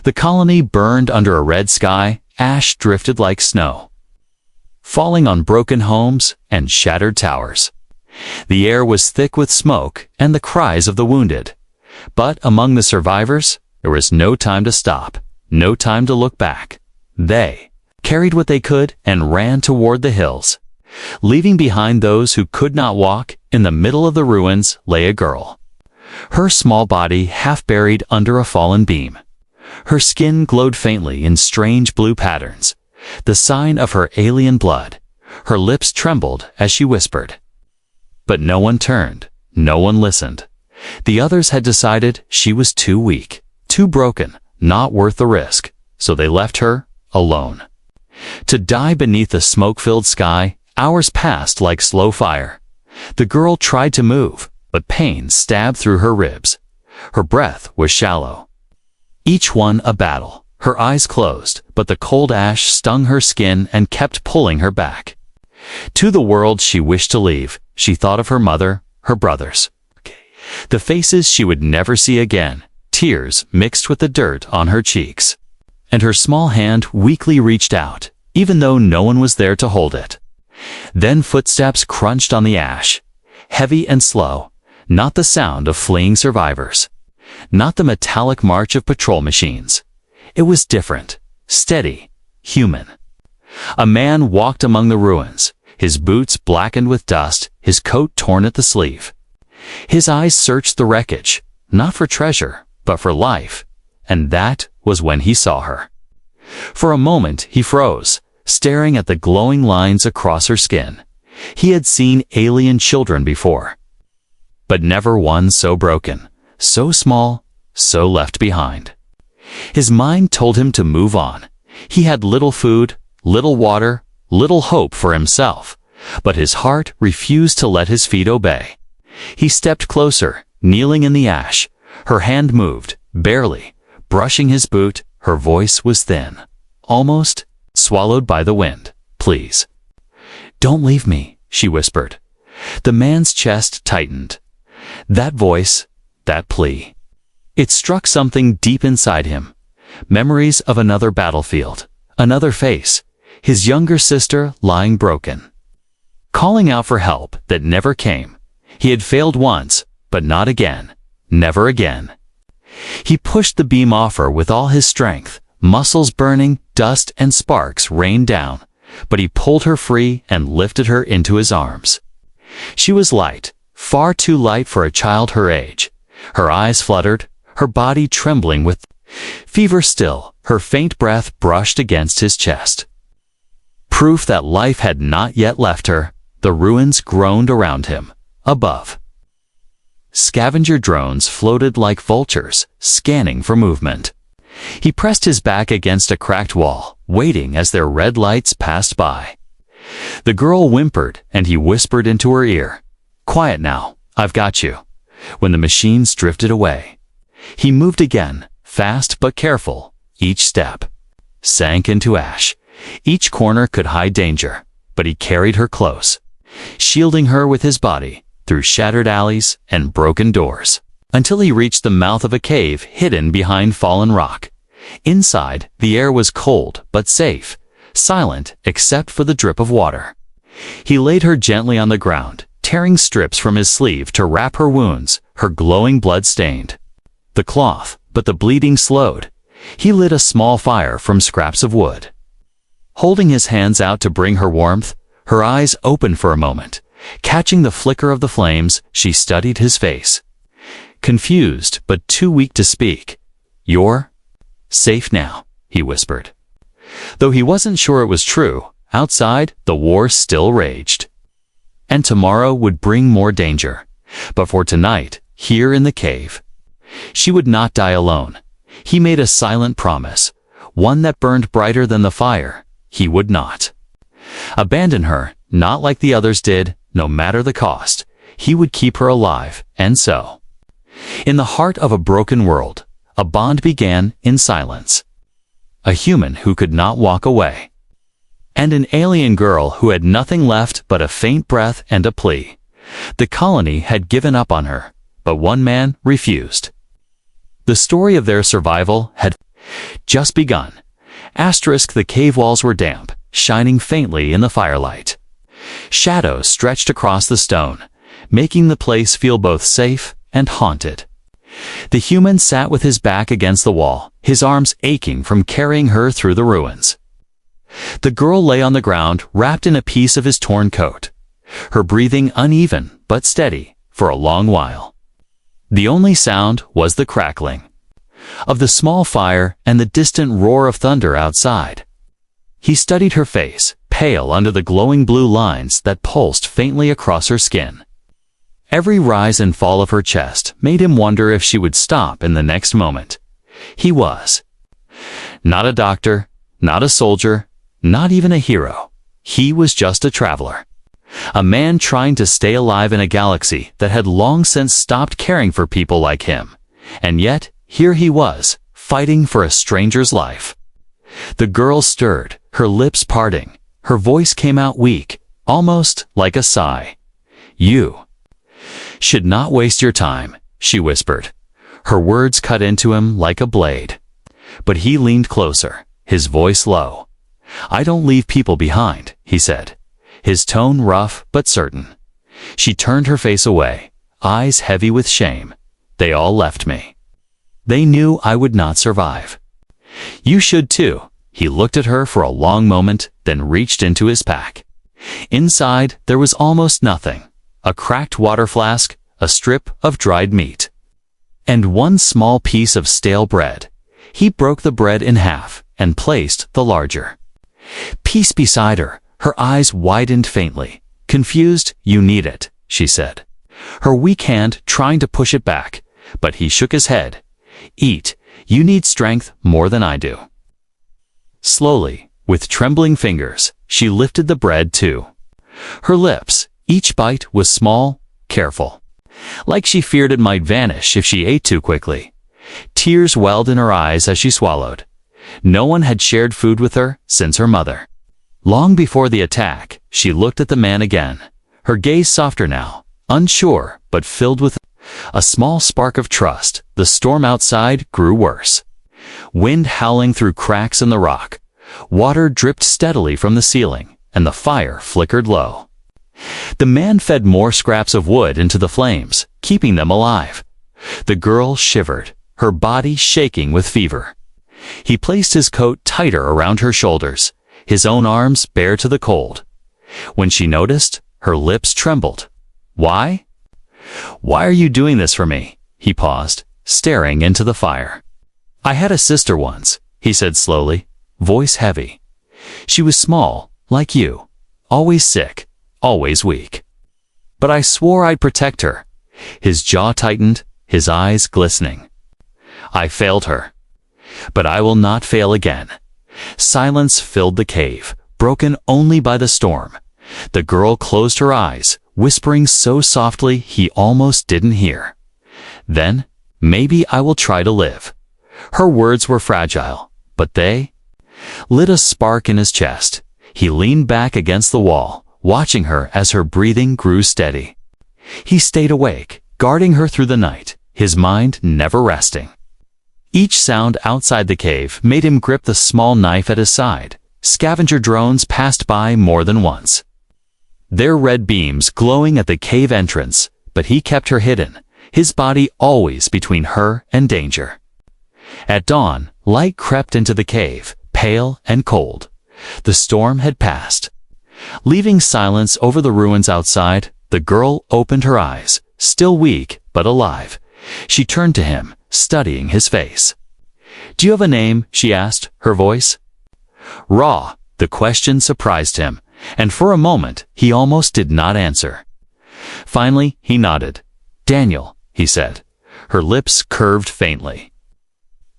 The colony burned under a red sky, ash drifted like snow, falling on broken homes and shattered towers. The air was thick with smoke and the cries of the wounded. But among the survivors, there was no time to stop, no time to look back. They carried what they could and ran toward the hills. Leaving behind those who could not walk, in the middle of the ruins lay a girl. Her small body half buried under a fallen beam. Her skin glowed faintly in strange blue patterns, the sign of her alien blood. Her lips trembled as she whispered. But no one turned, no one listened. The others had decided she was too weak, too broken, not worth the risk, so they left her alone. To die beneath the smoke-filled sky, hours passed like slow fire. The girl tried to move, but pain stabbed through her ribs. Her breath was shallow. Each one a battle. Her eyes closed, but the cold ash stung her skin and kept pulling her back. To the world she wished to leave, she thought of her mother, her brothers. The faces she would never see again, tears mixed with the dirt on her cheeks. And her small hand weakly reached out, even though no one was there to hold it. Then footsteps crunched on the ash, heavy and slow, not the sound of fleeing survivors, not the metallic march of patrol machines. It was different, steady, human. A man walked among the ruins, his boots blackened with dust, his coat torn at the sleeve. His eyes searched the wreckage, not for treasure, but for life, and that was when he saw her. For a moment he froze, staring at the glowing lines across her skin. He had seen alien children before, but never one so broken, so small, so left behind. His mind told him to move on. He had little food, little water, little hope for himself, but his heart refused to let his feet obey. He stepped closer, kneeling in the ash. Her hand moved, barely, brushing his boot. Her voice was thin, almost swallowed by the wind. "Please, don't leave me," she whispered. The man's chest tightened. That voice, that plea. It struck something deep inside him. Memories of another battlefield, another face, his younger sister lying broken, calling out for help that never came. He had failed once, but not again, never again. He pushed the beam off her with all his strength, muscles burning, dust and sparks rained down, but he pulled her free and lifted her into his arms. She was light, far too light for a child her age. Her eyes fluttered, her body trembling with fever still, her faint breath brushed against his chest. Proof that life had not yet left her. The ruins groaned around him. Above, scavenger drones floated like vultures, scanning for movement. He pressed his back against a cracked wall, waiting as their red lights passed by. The girl whimpered, and he whispered into her ear, "Quiet now, I've got you." When the machines drifted away, he moved again, fast but careful. Each step sank into ash. Each corner could hide danger, but he carried her close, shielding her with his body through shattered alleys and broken doors, until he reached the mouth of a cave hidden behind fallen rock. Inside, the air was cold but safe, silent except for the drip of water. He laid her gently on the ground, tearing strips from his sleeve to wrap her wounds, her glowing blood stained the cloth, but the bleeding slowed. He lit a small fire from scraps of wood. Holding his hands out to bring her warmth, her eyes opened for a moment. Catching the flicker of the flames, she studied his face. Confused, but too weak to speak. "You're safe now," he whispered. Though he wasn't sure it was true, outside, the war still raged. And tomorrow would bring more danger. But for tonight, here in the cave, she would not die alone. He made a silent promise, one that burned brighter than the fire. He would not abandon her, not like the others did, no matter the cost. He would keep her alive, and so, in the heart of a broken world, a bond began in silence. A human who could not walk away, and an alien girl who had nothing left but a faint breath and a plea. The colony had given up on her, but one man refused. The story of their survival had Just begun. Asterisk, the cave walls were damp, shining faintly in the firelight. Shadows stretched across the stone, making the place feel both safe and haunted. The human sat with his back against the wall, his arms aching from carrying her through the ruins. The girl lay on the ground, wrapped in a piece of his torn coat, her breathing uneven but steady for a long while. The only sound was the crackling of the small fire and the distant roar of thunder outside. He studied her face, pale under the glowing blue lines that pulsed faintly across her skin. Every rise and fall of her chest made him wonder if she would stop in the next moment. He was not a doctor, not a soldier, not even a hero. He was just a traveler. A man trying to stay alive in a galaxy that had long since stopped caring for people like him. And yet, here he was, fighting for a stranger's life. The girl stirred, her lips parting. Her voice came out weak, almost like a sigh. "You should not waste your time," she whispered. Her words cut into him like a blade. But he leaned closer, his voice low. "I don't leave people behind," he said, his tone rough but certain. She turned her face away, eyes heavy with shame. "They all left me. They knew I would not survive." "You should too." He looked at her for a long moment, then reached into his pack. Inside, there was almost nothing. A cracked water flask, a strip of dried meat, and one small piece of stale bread. He broke the bread in half and placed the larger piece beside her. Her eyes widened faintly. "Confused, you need it," she said, her weak hand trying to push it back, but he shook his head. "Eat. You need strength more than I do." Slowly, with trembling fingers, she lifted the bread too. Her lips, each bite was small, careful, like she feared it might vanish if she ate too quickly. Tears welled in her eyes as she swallowed. No one had shared food with her since her mother. Long before the attack, she looked at the man again, her gaze softer now, unsure but filled with a small spark of trust. The storm outside grew worse. Wind howling through cracks in the rock. Water dripped steadily from the ceiling, and the fire flickered low. The man fed more scraps of wood into the flames, keeping them alive. The girl shivered, her body shaking with fever. He placed his coat tighter around her shoulders, his own arms bare to the cold. When she noticed, her lips trembled. "Why? Why are you doing this for me?" He paused, staring into the fire. "I had a sister once," he said slowly, voice heavy. "She was small, like you, always sick, always weak. But I swore I'd protect her." His jaw tightened, his eyes glistening. "I failed her. But I will not fail again." Silence filled the cave, broken only by the storm. The girl closed her eyes, whispering so softly he almost didn't hear. "Then, maybe I will try to live." Her words were fragile, but they lit a spark in his chest. He leaned back against the wall, watching her as her breathing grew steady. He stayed awake, guarding her through the night, his mind never resting. Each sound outside the cave made him grip the small knife at his side. Scavenger drones passed by more than once, their red beams glowing at the cave entrance, but he kept her hidden, his body always between her and danger. At dawn, light crept into the cave, pale and cold. The storm had passed. Leaving silence over the ruins outside, the girl opened her eyes, still weak but alive. She turned to him, studying his face. "Do you have a name?" she asked, her voice raw. The question surprised him, and for a moment he almost did not answer. Finally, he nodded. "Daniel," he said, her lips curved faintly.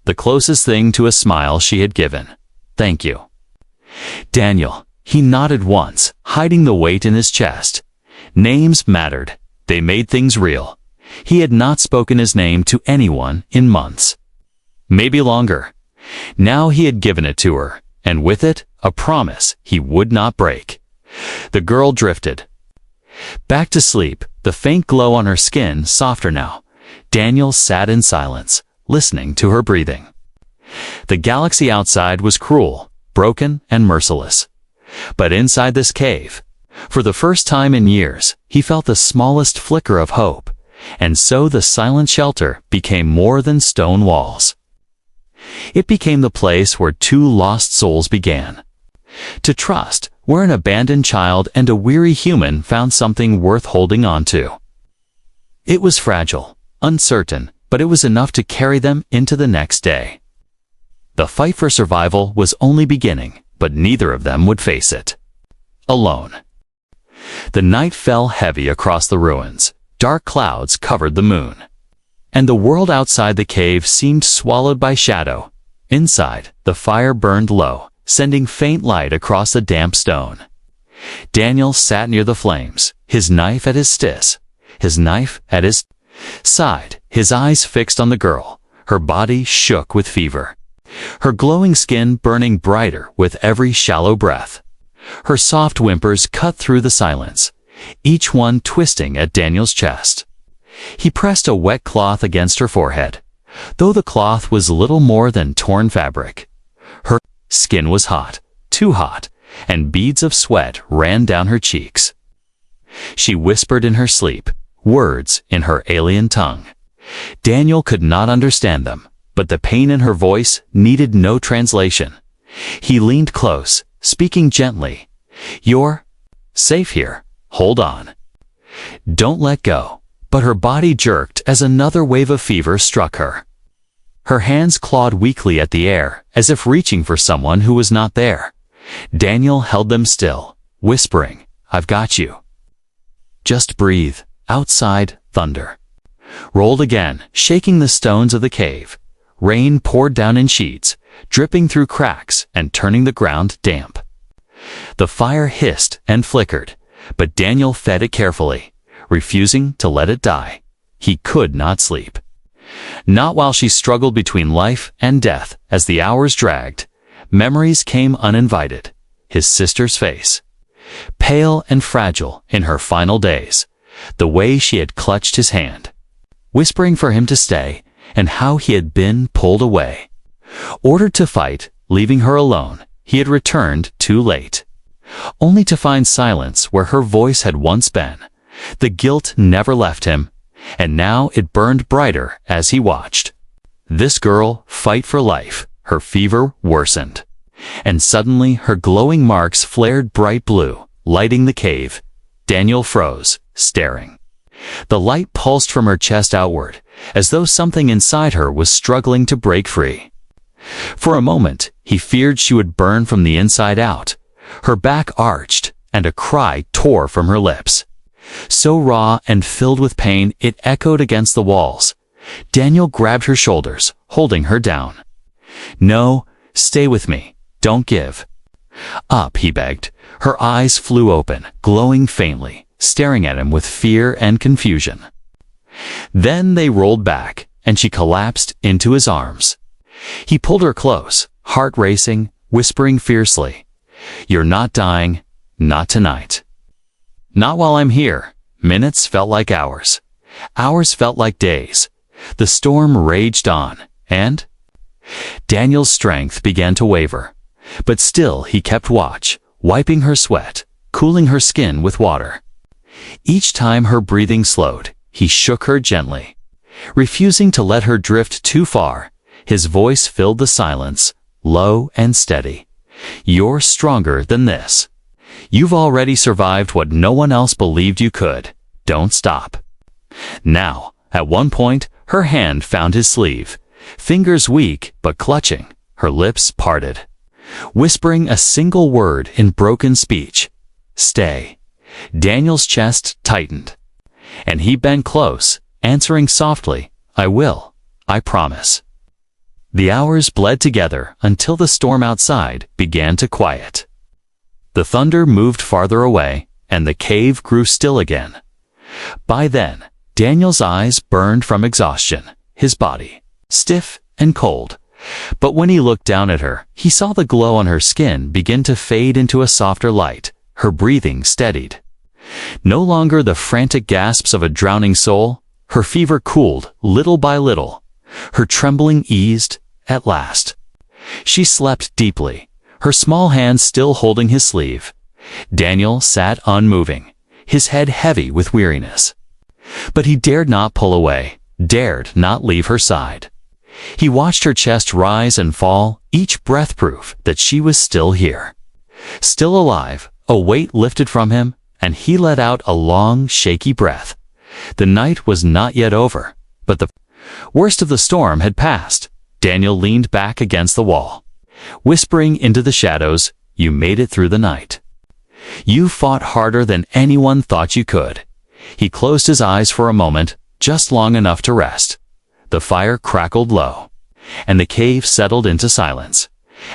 The closest thing to a smile she had given. "Thank you." Daniel. He nodded once, hiding the weight in his chest. Names mattered. They made things real. He had not spoken his name to anyone in months. Maybe longer. Now he had given it to her, and with it, a promise he would not break. The girl drifted back to sleep, the faint glow on her skin softer now. Daniel sat in silence, listening to her breathing. The galaxy outside was cruel, broken, and merciless. But inside this cave, for the first time in years, he felt the smallest flicker of hope, and so the silent shelter became more than stone walls. It became the place where two lost souls began to trust, where an abandoned child and a weary human found something worth holding on to. It was fragile, uncertain, but it was enough to carry them into the next day. The fight for survival was only beginning, but neither of them would face it alone. The night fell heavy across the ruins. Dark clouds covered the moon, and the world outside the cave seemed swallowed by shadow. Inside, the fire burned low, sending faint light across the damp stone. Daniel sat near the flames, his knife at his side, his eyes fixed on the girl. Her body shook with fever, her glowing skin burning brighter with every shallow breath. Her soft whimpers cut through the silence, each one twisting at Daniel's chest. He pressed a wet cloth against her forehead, though the cloth was little more than torn fabric. Her skin was hot, too hot, and beads of sweat ran down her cheeks. She whispered in her sleep, words in her alien tongue. Daniel could not understand them, but the pain in her voice needed no translation. He leaned close, speaking gently. "You're safe here. Hold on. Don't let go." But her body jerked as another wave of fever struck her. Her hands clawed weakly at the air, as if reaching for someone who was not there. Daniel held them still, whispering, "I've got you. Just breathe." Outside, thunder rolled again, shaking the stones of the cave. Rain poured down in sheets, dripping through cracks and turning the ground damp. The fire hissed and flickered, but Daniel fed it carefully, refusing to let it die. He could not sleep. Not while she struggled between life and death. As the hours dragged, memories came uninvited. His sister's face, pale and fragile in her final days, the way she had clutched his hand, whispering for him to stay, and how he had been pulled away. Ordered to fight, leaving her alone, he had returned too late, only to find silence where her voice had once been. The guilt never left him, and now it burned brighter as he watched this girl fight for life. Her fever worsened, and suddenly her glowing marks flared bright blue, lighting the cave. Daniel froze, staring. The light pulsed from her chest outward, as though something inside her was struggling to break free. For a moment, he feared she would burn from the inside out. Her back arched, and a cry tore from her lips, so raw and filled with pain it echoed against the walls. Daniel grabbed her shoulders, holding her down. "No, stay with me. Don't give up," he begged. Her eyes flew open, glowing faintly, staring at him with fear and confusion. Then they rolled back, and she collapsed into his arms. He pulled her close, heart racing, whispering fiercely, "You're not dying, not tonight. Not while I'm here." Minutes felt like hours. Hours felt like days. The storm raged on, and Daniel's strength began to waver. But still he kept watch, wiping her sweat, cooling her skin with water. Each time her breathing slowed, he shook her gently, refusing to let her drift too far. His voice filled the silence, low and steady. "You're stronger than this. You've already survived what no one else believed you could. Don't stop." Now, at one point, her hand found his sleeve, fingers weak but clutching, her lips parted, whispering a single word in broken speech, "Stay." Daniel's chest tightened, and he bent close, answering softly, "I will. I promise." The hours bled together until the storm outside began to quiet. The thunder moved farther away, and the cave grew still again. By then, Daniel's eyes burned from exhaustion, his body stiff and cold. But when he looked down at her, he saw the glow on her skin begin to fade into a softer light. Her breathing steadied. No longer the frantic gasps of a drowning soul. Her fever cooled little by little. Her trembling eased at last. She slept deeply, her small hand still holding his sleeve. Daniel sat unmoving, his head heavy with weariness. But he dared not pull away, dared not leave her side. He watched her chest rise and fall, each breath proof that she was still here. Still alive, a weight lifted from him, and he let out a long, shaky breath. The night was not yet over, but the worst of the storm had passed. Daniel leaned back against the wall, whispering into the shadows, "You made it through the night. You fought harder than anyone thought you could." He closed his eyes for a moment, just long enough to rest. The fire crackled low, and the cave settled into silence.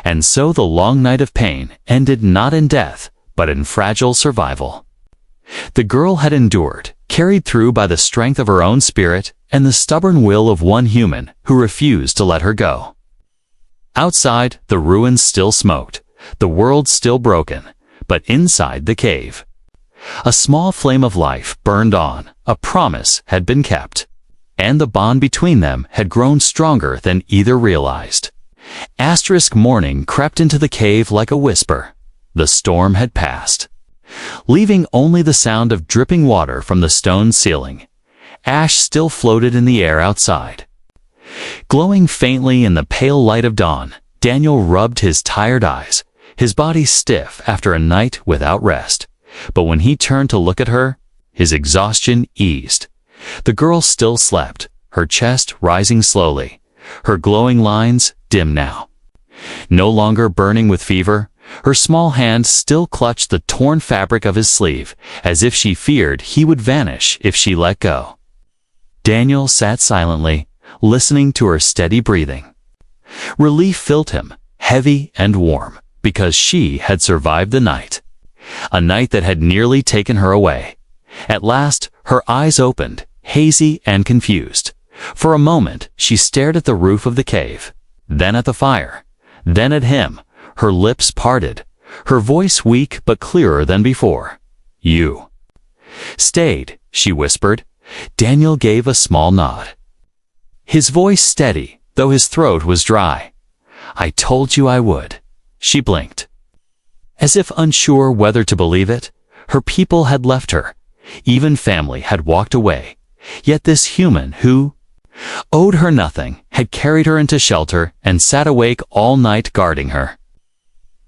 And so the long night of pain ended not in death, but in fragile survival. The girl had endured, carried through by the strength of her own spirit and the stubborn will of one human who refused to let her go. Outside, the ruins still smoked, the world still broken, but inside the cave, a small flame of life burned on. A promise had been kept, and the bond between them had grown stronger than either realized. Morning crept into the cave like a whisper. The storm had passed, leaving only the sound of dripping water from the stone ceiling. Ash still floated in the air outside. Glowing faintly in the pale light of dawn, Daniel rubbed his tired eyes, his body stiff after a night without rest. But when he turned to look at her, his exhaustion eased. The girl still slept, her chest rising slowly, her glowing lines dim now. No longer burning with fever, her small hand still clutched the torn fabric of his sleeve, as if she feared he would vanish if she let go. Daniel sat silently, listening to her steady breathing. Relief filled him, heavy and warm, because she had survived the night. A night that had nearly taken her away. At last, her eyes opened, hazy and confused. For a moment, she stared at the roof of the cave, then at the fire, then at him, her lips parted, her voice weak but clearer than before. "You stayed," she whispered. Daniel gave a small nod, his voice steady, though his throat was dry. "I told you I would." She blinked, as if unsure whether to believe it. Her people had left her, even family had walked away. Yet this human who owed her nothing had carried her into shelter and sat awake all night guarding her.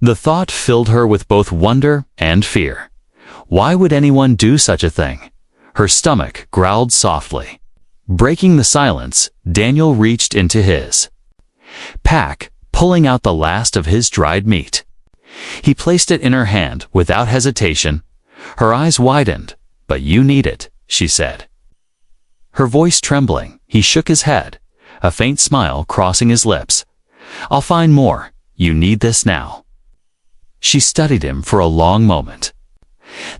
The thought filled her with both wonder and fear. Why would anyone do such a thing? Her stomach growled softly. Breaking the silence, Daniel reached into his pack, pulling out the last of his dried meat. He placed it in her hand without hesitation. Her eyes widened. "But you need it," she said. Her voice trembling, he shook his head, a faint smile crossing his lips. "I'll find more. You need this now." She studied him for a long moment,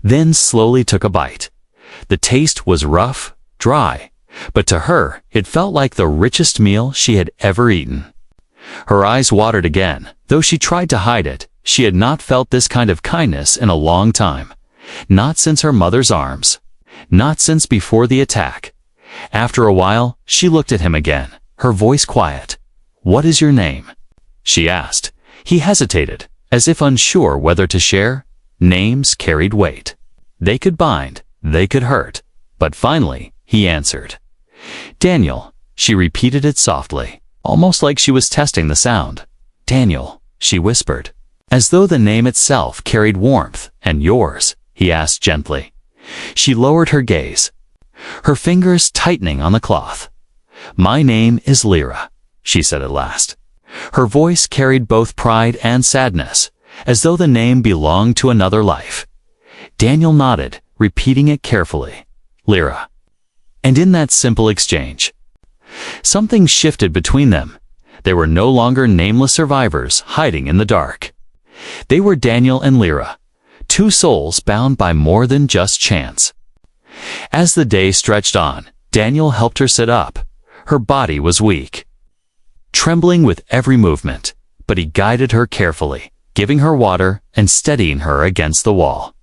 then slowly took a bite. The taste was rough, dry, but to her it felt like the richest meal she had ever eaten. Her eyes watered again, though she tried to hide it. She had not felt this kind of kindness in a long time. Not since her mother's arms. Not since before the attack. After a while, she looked at him again, her voice quiet. "What is your name?" she asked. He hesitated, as if unsure whether to share. Names carried weight. They could bind, they could hurt. But finally, he answered. "Daniel," she repeated it softly, almost like she was testing the sound. "Daniel," she whispered, as though the name itself carried warmth. "And yours?" he asked gently. She lowered her gaze, her fingers tightening on the cloth. "My name is Lyra," she said at last. Her voice carried both pride and sadness, as though the name belonged to another life. Daniel nodded, repeating it carefully. "Lyra." And in that simple exchange, something shifted between them. They were no longer nameless survivors hiding in the dark. They were Daniel and Lyra, two souls bound by more than just chance. As the day stretched on, Daniel helped her sit up. Her body was weak, trembling with every movement, but he guided her carefully, giving her water and steadying her against the wall.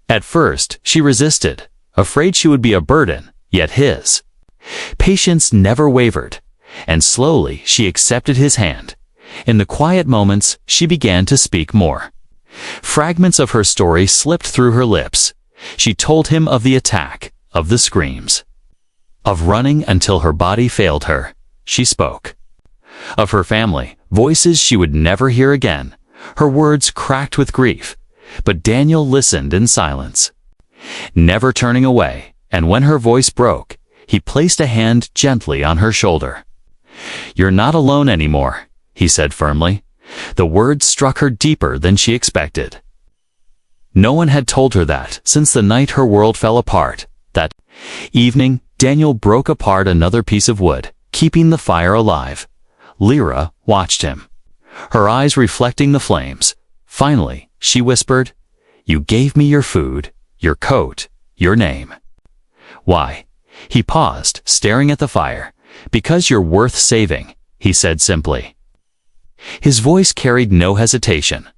At first, she resisted, afraid she would be a burden, yet his patience never wavered, and slowly she accepted his hand. In the quiet moments, she began to speak more. Fragments of her story slipped through her lips. She told him of the attack, of the screams, of running until her body failed her. She spoke of her family, voices she would never hear again. Her words cracked with grief, but Daniel listened in silence, never turning away, and when her voice broke, he placed a hand gently on her shoulder. "You're not alone anymore," he said firmly. The words struck her deeper than she expected. No one had told her that since the night her world fell apart. That evening, Daniel broke apart another piece of wood, keeping the fire alive. Lyra watched him, her eyes reflecting the flames. Finally, she whispered, "You gave me your food, your coat, your name." "Why?" He paused, staring at the fire. "Because you're worth saving," he said simply. His voice carried no hesitation,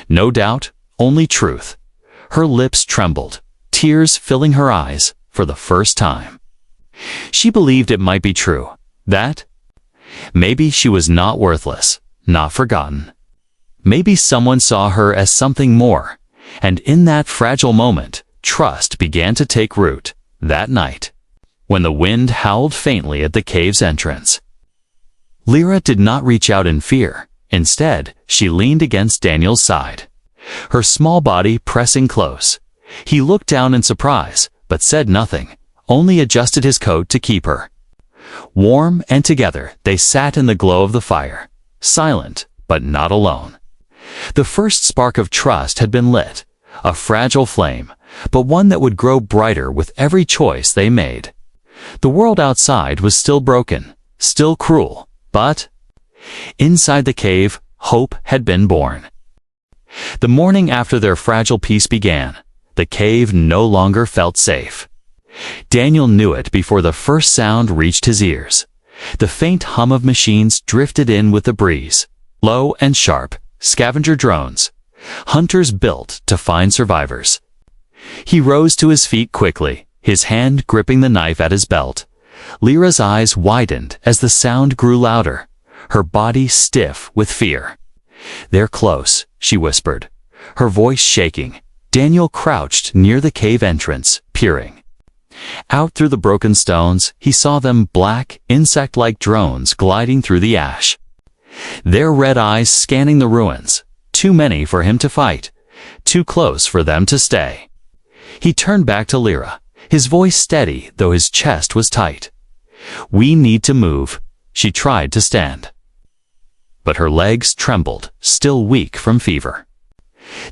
no doubt, only truth. Her lips trembled, tears filling her eyes for the first time. She believed it might be true, that maybe she was not worthless, not forgotten. Maybe someone saw her as something more, and in that fragile moment, trust began to take root. That night, when the wind howled faintly at the cave's entrance, Lyra did not reach out in fear. Instead, she leaned against Daniel's side, her small body pressing close. He looked down in surprise, but said nothing, only adjusted his coat to keep her warm, and together they sat in the glow of the fire, silent, but not alone. The first spark of trust had been lit, a fragile flame, but one that would grow brighter with every choice they made. The world outside was still broken, still cruel, but inside the cave, hope had been born. The morning after their fragile peace began, the cave no longer felt safe. Daniel knew it before the first sound reached his ears. The faint hum of machines drifted in with the breeze, low and sharp, scavenger drones, hunters built to find survivors. He rose to his feet quickly, his hand gripping the knife at his belt. Lyra's eyes widened as the sound grew louder, her body stiff with fear. "They're close," she whispered, her voice shaking. Daniel crouched near the cave entrance, peering. Out through the broken stones, he saw them, black, insect-like drones gliding through the ash, their red eyes scanning the ruins. Too many for him to fight, too close for them to stay. He turned back to Lyra, his voice steady though his chest was tight. "We need to move." She tried to stand, but her legs trembled, still weak from fever.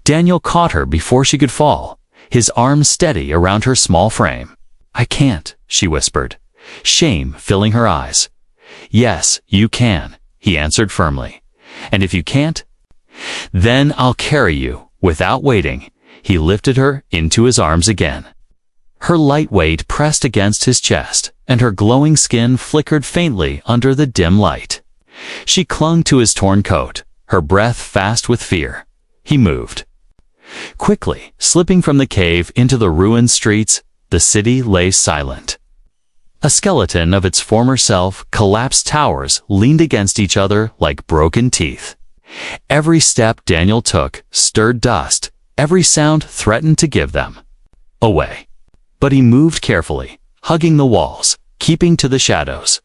Daniel caught her before she could fall, his arms steady around her small frame. "I can't," she whispered, shame filling her eyes. "Yes, you can," he answered firmly. "And if you can't, then I'll carry you." Without waiting, he lifted her into his arms again. Her light weight pressed against his chest, and her glowing skin flickered faintly under the dim light. She clung to his torn coat, her breath fast with fear. He moved quickly, slipping from the cave into the ruined streets. The city lay silent. A skeleton of its former self, collapsed towers leaned against each other like broken teeth. Every step Daniel took stirred dust, every sound threatened to give them away. But he moved carefully, hugging the walls, keeping to the shadows.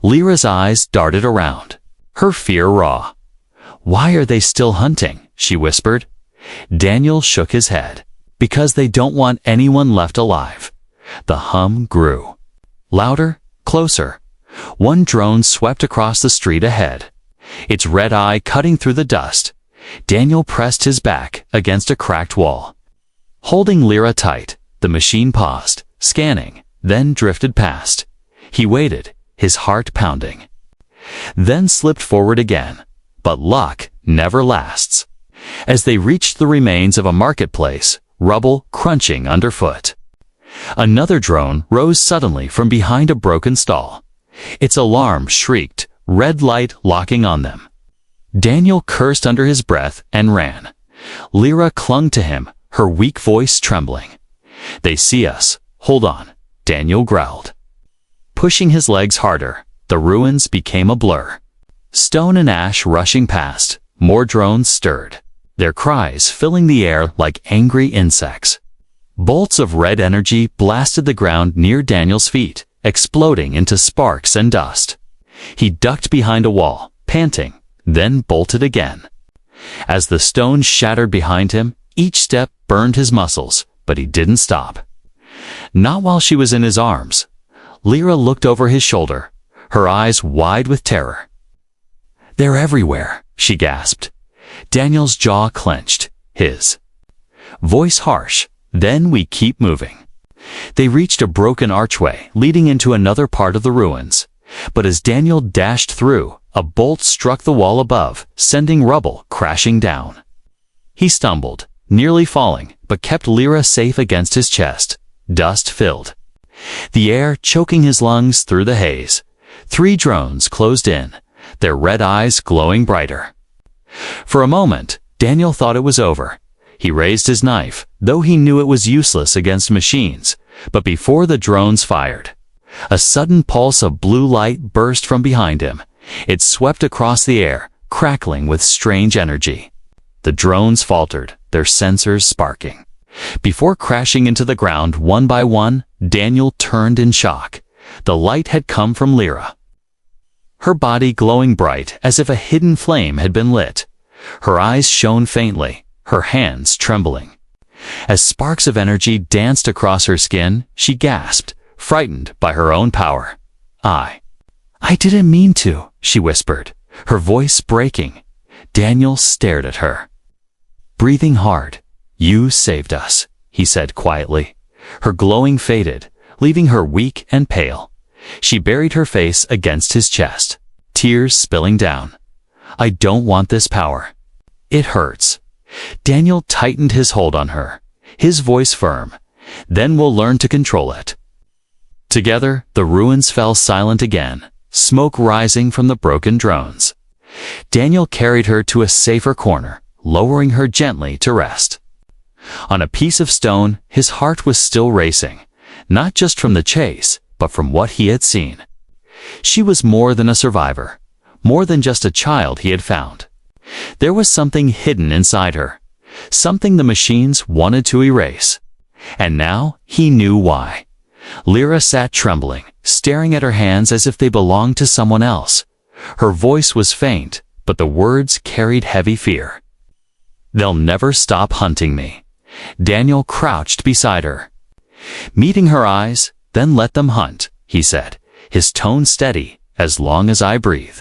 Lyra's eyes darted around, her fear raw. "Why are they still hunting?" she whispered. Daniel shook his head. "Because they don't want anyone left alive." The hum grew, louder, closer. One drone swept across the street ahead, its red eye cutting through the dust. Daniel pressed his back against a cracked wall. Holding Lyra tight, the machine paused, scanning, then drifted past. He waited, his heart pounding, then slipped forward again. But luck never lasts. As they reached the remains of a marketplace, rubble crunching underfoot, another drone rose suddenly from behind a broken stall. Its alarm shrieked, red light locking on them. Daniel cursed under his breath and ran. Lyra clung to him, her weak voice trembling. "They see us. Hold on," Daniel growled. Pushing his legs harder, the ruins became a blur. Stone and Ash rushing past, more drones stirred, their cries filling the air like angry insects. Bolts of red energy blasted the ground near Daniel's feet, exploding into sparks and dust. He ducked behind a wall, panting, then bolted again. As the stones shattered behind him, each step burned his muscles, but he didn't stop. Not while she was in his arms. Lyra looked over his shoulder, her eyes wide with terror. "They're everywhere," she gasped. Daniel's jaw clenched, his voice harsh. "Then we keep moving." They reached a broken archway leading into another part of the ruins. But as Daniel dashed through, a bolt struck the wall above, sending rubble crashing down. He stumbled, nearly falling, but kept Lyra safe against his chest. Dust filled the air, choking his lungs through the haze. 3 drones closed in, their red eyes glowing brighter. For a moment, Daniel thought it was over. He raised his knife, though he knew it was useless against machines. But before the drones fired, a sudden pulse of blue light burst from behind him. It swept across the air, crackling with strange energy. The drones faltered, their sensors sparking. Before crashing into the ground one by one, Daniel turned in shock. The light had come from Lyra, her body glowing bright as if a hidden flame had been lit. Her eyes shone faintly, her hands trembling. As sparks of energy danced across her skin, she gasped, frightened by her own power. I didn't mean to," she whispered, her voice breaking. Daniel stared at her. Breathing hard. "You saved us," he said quietly. Her glowing faded, leaving her weak and pale. She buried her face against his chest, tears spilling down. "I don't want this power. It hurts." Daniel tightened his hold on her, his voice firm. "Then we'll learn to control it." Together, the ruins fell silent again, smoke rising from the broken drones. Daniel carried her to a safer corner, lowering her gently to rest. On a piece of stone, his heart was still racing, not just from the chase, but from what he had seen. She was more than a survivor, more than just a child he had found. There was something hidden inside her, something the machines wanted to erase. And now he knew why. Lyra sat trembling, staring at her hands as if they belonged to someone else. Her voice was faint, but the words carried heavy fear. "They'll never stop hunting me." Daniel crouched beside her. Meeting her eyes, "Then let them hunt," he said, his tone steady, "as long as I breathe.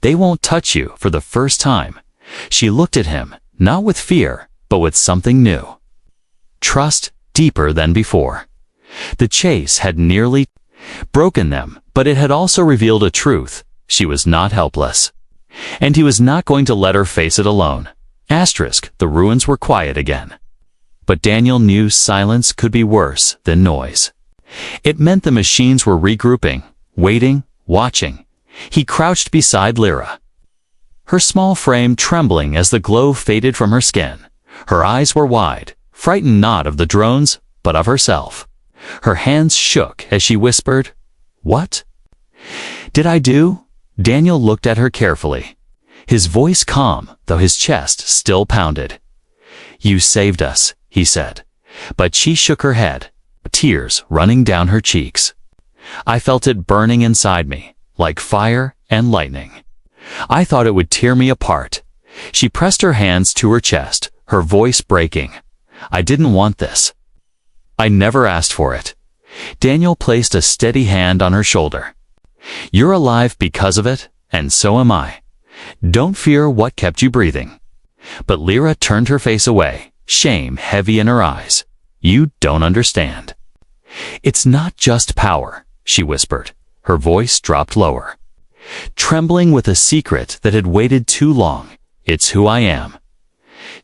They won't touch you for the first time." She looked at him, not with fear, but with something new. Trust, deeper than before. The chase had nearly broken them, but it had also revealed a truth. She was not helpless. And he was not going to let her face it alone. The ruins were quiet again. But Daniel knew silence could be worse than noise. It meant the machines were regrouping, waiting, watching. He crouched beside Lyra, her small frame trembling as the glow faded from her skin. Her eyes were wide, frightened not of the drones, but of herself. Her hands shook as she whispered, "What did I do?" Daniel looked at her carefully, his voice calm, though his chest still pounded. "You saved us," he said. But she shook her head, tears running down her cheeks. "I felt it burning inside me, like fire and lightning. I thought it would tear me apart." She pressed her hands to her chest, her voice breaking. "I didn't want this. I never asked for it." Daniel placed a steady hand on her shoulder. "You're alive because of it, and so am I. Don't fear what kept you breathing." But Lyra turned her face away, shame heavy in her eyes. "You don't understand. It's not just power," she whispered. Her voice dropped lower, trembling with a secret that had waited too long. "It's who I am."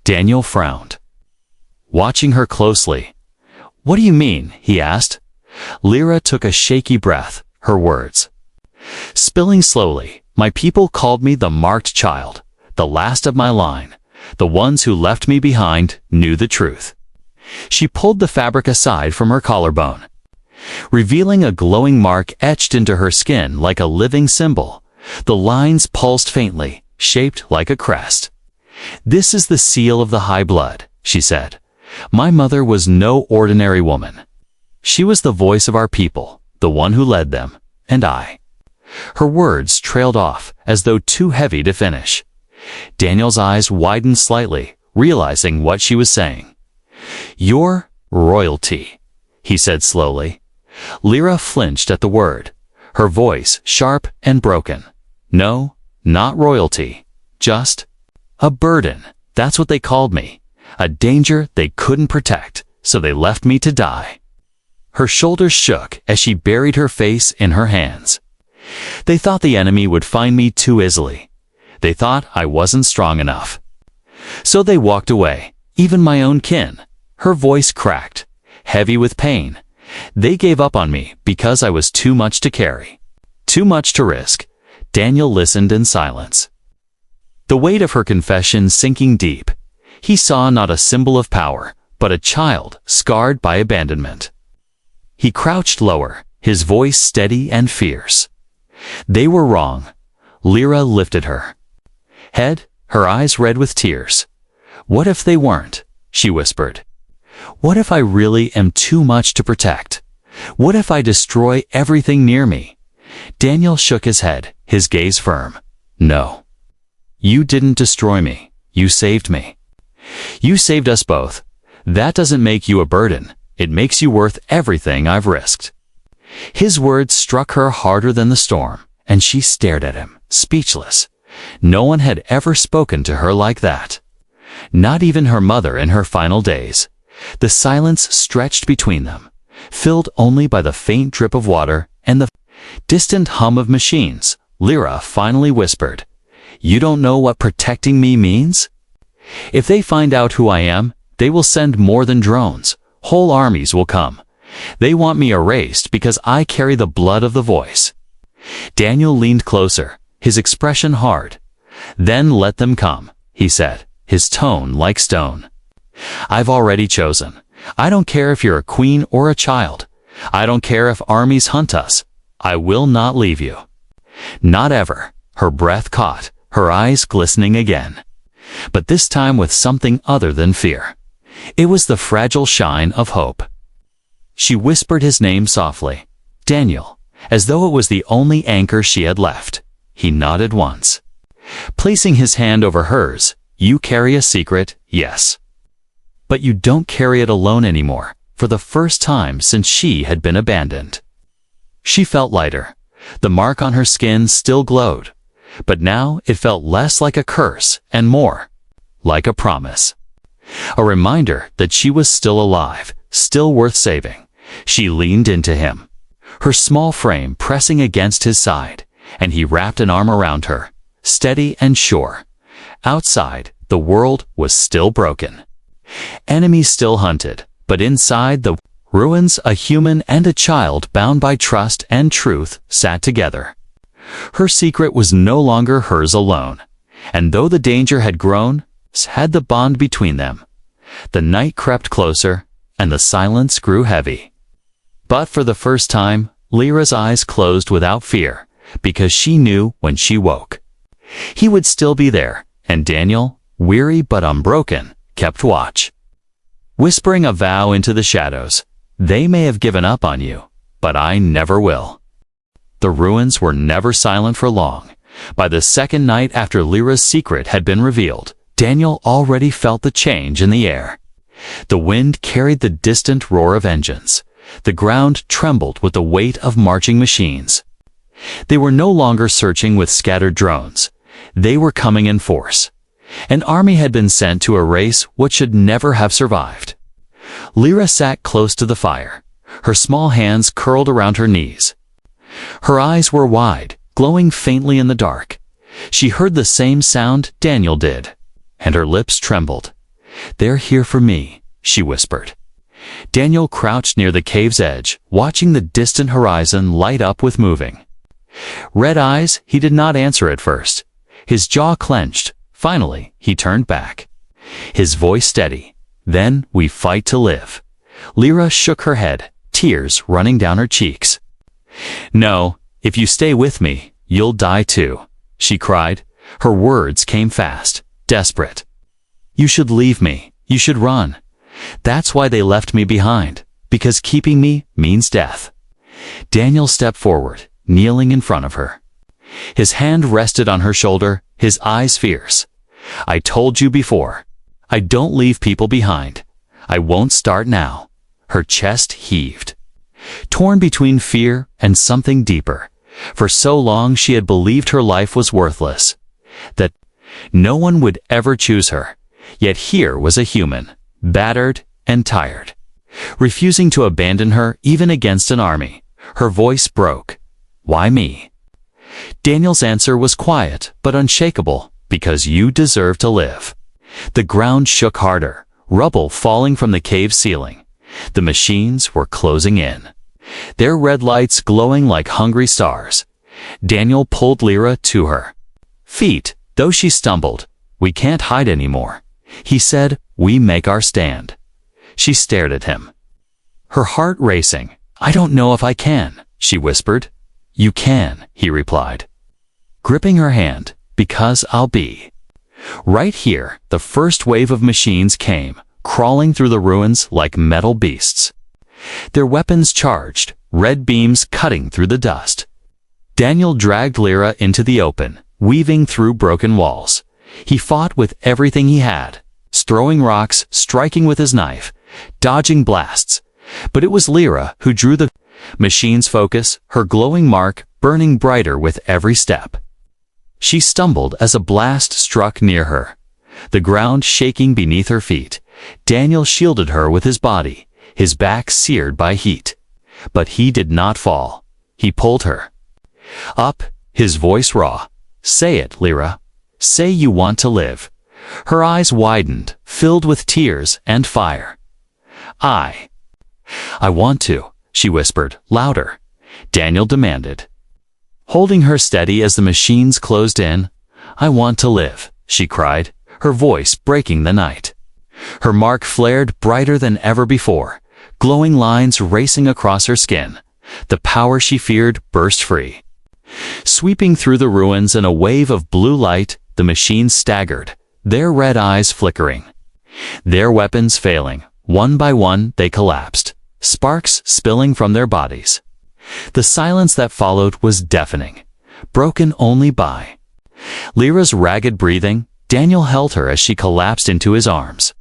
Daniel frowned, watching her closely. "What do you mean?" he asked. Lyra took a shaky breath, her words spilling slowly. "My people called me the marked child, the last of my line. The ones who left me behind knew the truth." She pulled the fabric aside from her collarbone, revealing a glowing mark etched into her skin like a living symbol. The lines pulsed faintly, shaped like a crest. "This is the seal of the high blood," she said. "My mother was no ordinary woman. She was the voice of our people, the one who led them, and I." Her words trailed off, as though too heavy to finish. Daniel's eyes widened slightly, realizing what she was saying. "You're royalty," he said slowly. Lyra flinched at the word, her voice sharp and broken. "No, not royalty. Just a burden. That's what they called me. A danger they couldn't protect, so they left me to die." Her shoulders shook as she buried her face in her hands. "They thought the enemy would find me too easily. They thought I wasn't strong enough. So they walked away, even my own kin." Her voice cracked, heavy with pain. "They gave up on me because I was too much to carry, too much to risk." Daniel listened in silence, the weight of her confession sinking deep. He saw not a symbol of power, but a child scarred by abandonment. He crouched lower, his voice steady and fierce. "They were wrong." Lyra lifted her head, her eyes red with tears. "What if they weren't?" she whispered. "What if I really am too much to protect? What if I destroy everything near me?" Daniel shook his head, his gaze firm. "No. You didn't destroy me. You saved me. You saved us both. That doesn't make you a burden. It makes you worth everything I've risked." His words struck her harder than the storm, and she stared at him, speechless. No one had ever spoken to her like that. Not even her mother in her final days. The silence stretched between them, filled only by the faint drip of water and the distant hum of machines. Lyra finally whispered, "You don't know what protecting me means? If they find out who I am, they will send more than drones. Whole armies will come. They want me erased because I carry the blood of the voice." Daniel leaned closer, his expression hard. "Then let them come," he said, his tone like stone. "I've already chosen. I don't care if you're a queen or a child. I don't care if armies hunt us. I will not leave you. Not ever." Her breath caught, her eyes glistening again. But this time with something other than fear. It was the fragile shine of hope. She whispered his name softly, "Daniel," as though it was the only anchor she had left. He nodded once. Placing his hand over hers, "You carry a secret, yes. But you don't carry it alone anymore," for the first time since she had been abandoned. She felt lighter. The mark on her skin still glowed, but now it felt less like a curse and more like a promise. A reminder that she was still alive, still worth saving. She leaned into him, her small frame pressing against his side, and he wrapped an arm around her, steady and sure. Outside, the world was still broken. Enemies still hunted, but inside the ruins, a human and a child bound by trust and truth sat together. Her secret was no longer hers alone, and though the danger had grown, so had the bond between them. The night crept closer, and the silence grew heavy. But for the first time, Lyra's eyes closed without fear, because she knew when she woke, he would still be there, and Daniel, weary but unbroken, kept watch. Whispering a vow into the shadows, "They may have given up on you, but I never will." The ruins were never silent for long. By the second night after Lyra's secret had been revealed, Daniel already felt the change in the air. The wind carried the distant roar of engines. The ground trembled with the weight of marching machines. They were no longer searching with scattered drones. They were coming in force. An army had been sent to erase what should never have survived. Lyra sat close to the fire, her small hands curled around her knees. Her eyes were wide, glowing faintly in the dark. She heard the same sound Daniel did, and her lips trembled. "They're here for me," she whispered. Daniel crouched near the cave's edge, watching the distant horizon light up with moving red eyes. He did not answer at first. His jaw clenched. Finally, he turned back, his voice steady. "Then we fight to live." Lyra shook her head, tears running down her cheeks. "No, if you stay with me, you'll die too," she cried. Her words came fast, desperate. "You should leave me. You should run. That's why they left me behind, because keeping me means death." Daniel stepped forward, kneeling in front of her. His hand rested on her shoulder, his eyes fierce. "I told you before. I don't leave people behind. I won't start now." Her chest heaved. Torn between fear and something deeper, for so long she had believed her life was worthless, that no one would ever choose her. Yet here was a human, battered and tired, refusing to abandon her even against an army. Her voice broke. "Why me?" Daniel's answer was quiet but unshakable. "Because you deserve to live." The ground shook harder, rubble falling from the cave ceiling. The machines were closing in, their red lights glowing like hungry stars. Daniel pulled Lyra to her feet, though she stumbled. "We can't hide anymore," he said. "We make our stand." She stared at him, her heart racing. "I don't know if I can," she whispered. "You can," he replied, gripping her hand. "Because I'll be right here." The first wave of machines came, crawling through the ruins like metal beasts, their weapons charged, red beams cutting through the dust. Daniel dragged Lyra into the open, weaving through broken walls. He fought with everything he had, throwing rocks, striking with his knife, dodging blasts. But it was Lyra who drew the machine's focus, her glowing mark burning brighter with every step. She stumbled as a blast struck near her, the ground shaking beneath her feet. Daniel shielded her with his body, his back seared by heat. But he did not fall. He pulled her up, his voice raw. "Say it, Lyra. Say you want to live." Her eyes widened, filled with tears and fire. I want to," she whispered, louder. Daniel demanded, holding her steady as the machines closed in. "I want to live," she cried, her voice breaking the night. Her mark flared brighter than ever before, glowing lines racing across her skin. The power she feared burst free. Sweeping through the ruins in a wave of blue light, the machines staggered, their red eyes flickering. Their weapons failing, one by one they collapsed, sparks spilling from their bodies. The silence that followed was deafening, broken only by Lyra's ragged breathing. Daniel held her as she collapsed into his arms,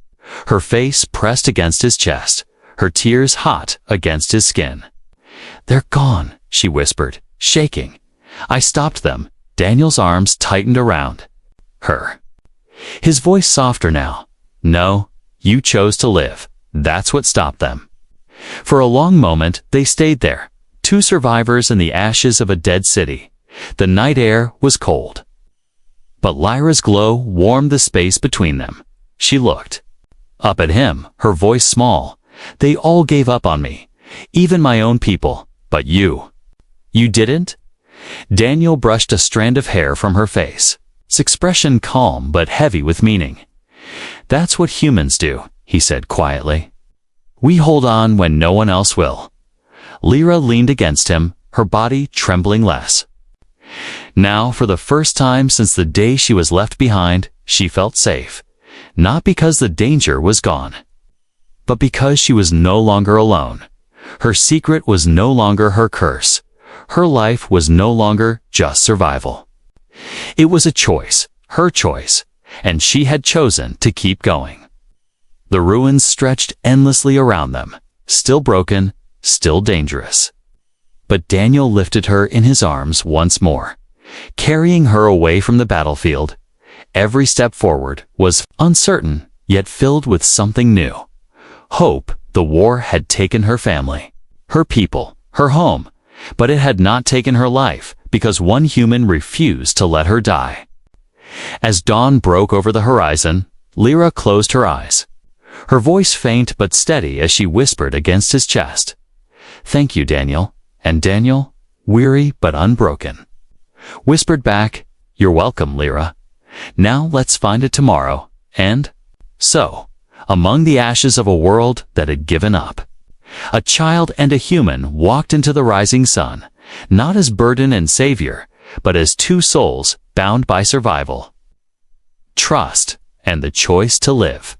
her face pressed against his chest, her tears hot against his skin. "They're gone," she whispered, shaking. "I stopped them." Daniel's arms tightened around her, his voice softer now. "No, you chose to live. That's what stopped them." For a long moment they stayed there, two survivors in the ashes of a dead city. The night air was cold, but Lyra's glow warmed the space between them. She looked up at him, her voice small. "They all gave up on me, even my own people. But you didn't?" Daniel brushed a strand of hair from her face, its expression calm but heavy with meaning. "That's what humans do," he said quietly. "We hold on when no one else will." Lyra leaned against him, her body trembling less. Now, for the first time since the day she was left behind, she felt safe. Not because the danger was gone, but because she was no longer alone. Her secret was no longer her curse. Her life was no longer just survival. It was a choice, her choice, and she had chosen to keep going. The ruins stretched endlessly around them, still broken, still dangerous. But Daniel lifted her in his arms once more, carrying her away from the battlefield. Every step forward was uncertain, yet filled with something new. Hope. The war had taken her family, her people, her home, but it had not taken her life, because one human refused to let her die. As dawn broke over the horizon, Lyra closed her eyes, her voice faint but steady as she whispered against his chest, "Thank you, Daniel." And Daniel, weary but unbroken, whispered back, "You're welcome, Lyra. Now let's find it tomorrow." And so, among the ashes of a world that had given up, a child and a human walked into the rising sun, not as burden and savior, but as two souls bound by survival, trust, and the choice to live.